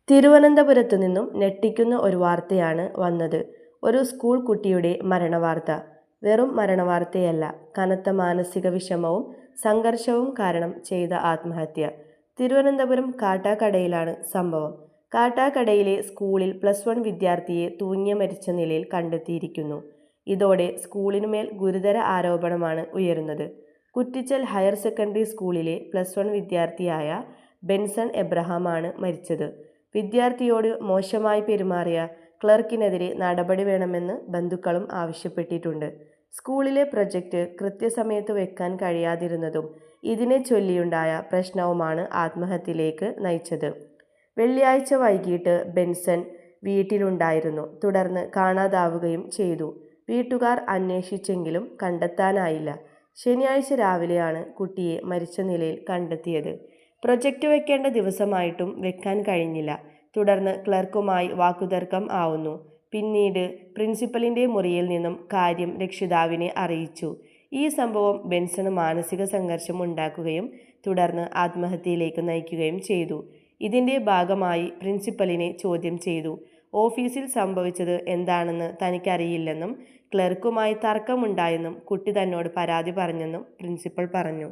തിരുവനന്തപുരത്തു നിന്നും ഞെട്ടിക്കുന്ന ഒരു വാർത്തയാണ് വന്നത്. ഒരു സ്കൂൾ കുട്ടിയുടെ മരണവാർത്ത. വെറും മരണവാർത്തയല്ല, കനത്ത മാനസിക വിഷമവും സംഘർഷവും കാരണം ചെയ്ത ആത്മഹത്യ. തിരുവനന്തപുരം കാട്ടാക്കടയിലാണ് സംഭവം. കാട്ടാക്കടയിലെ സ്കൂളിൽ +1 വിദ്യാർത്ഥിയെ തൂങ്ങി മരിച്ച നിലയിൽ കണ്ടെത്തിയിരിക്കുന്നു. ഇതോടെ സ്കൂളിനുമേൽ ഗുരുതര ആരോപണമാണ് ഉയരുന്നത്. കുറ്റിച്ചൽ ഹയർ സെക്കൻഡറി സ്കൂളിലെ +1 വിദ്യാർത്ഥിയായ ബെൻസൺ എബ്രഹാമാണ് മരിച്ചത്. വിദ്യാർത്ഥിയോട് മോശമായി പെരുമാറിയ ക്ലർക്കിനെതിരെ നടപടി വേണമെന്ന് ബന്ധുക്കളും ആവശ്യപ്പെട്ടിട്ടുണ്ട്. സ്കൂളിലെ പ്രൊജക്റ്റ് കൃത്യസമയത്ത് വെക്കാൻ കഴിയാതിരുന്നതും ഇതിനെ ചൊല്ലിയുണ്ടായ പ്രശ്നവുമാണ് ആത്മഹത്യയിലേക്ക് നയിച്ചത്. വെള്ളിയാഴ്ച വൈകിട്ട് ബെൻസൺ വീട്ടിലുണ്ടായിരുന്നു. തുടർന്ന് കാണാതാവുകയും ചെയ്തു. വീട്ടുകാർ അന്വേഷിച്ചെങ്കിലും കണ്ടെത്താനായില്ല. ശനിയാഴ്ച രാവിലെയാണ് കുട്ടിയെ മരിച്ച നിലയിൽ കണ്ടെത്തിയത്. പ്രൊജക്റ്റ് വെക്കേണ്ട ദിവസമായിട്ടും വെക്കാൻ കഴിഞ്ഞില്ല. തുടർന്ന് ക്ലർക്കുമായി വാക്കുതർക്കം ആവുന്നു. പിന്നീട് പ്രിൻസിപ്പലിന്റെ മുറിയിൽ നിന്നും കാര്യം രക്ഷിതാവിനെ അറിയിച്ചു. ഈ സംഭവം ബെൻസന് മാനസിക സംഘർഷം ഉണ്ടാക്കുകയും തുടർന്ന് ആത്മഹത്യയിലേക്ക് നയിക്കുകയും ചെയ്തു. ഇതിന്റെ ഭാഗമായി പ്രിൻസിപ്പലിനെ ചോദ്യം ചെയ്തു. ഓഫീസിൽ സംഭവിച്ചത് എന്താണെന്ന് തനിക്കറിയില്ലെന്നും ക്ലർക്കുമായി തർക്കമുണ്ടായെന്നും കുട്ടി തന്നോട് പരാതി പറഞ്ഞെന്നും പ്രിൻസിപ്പൽ പറഞ്ഞു.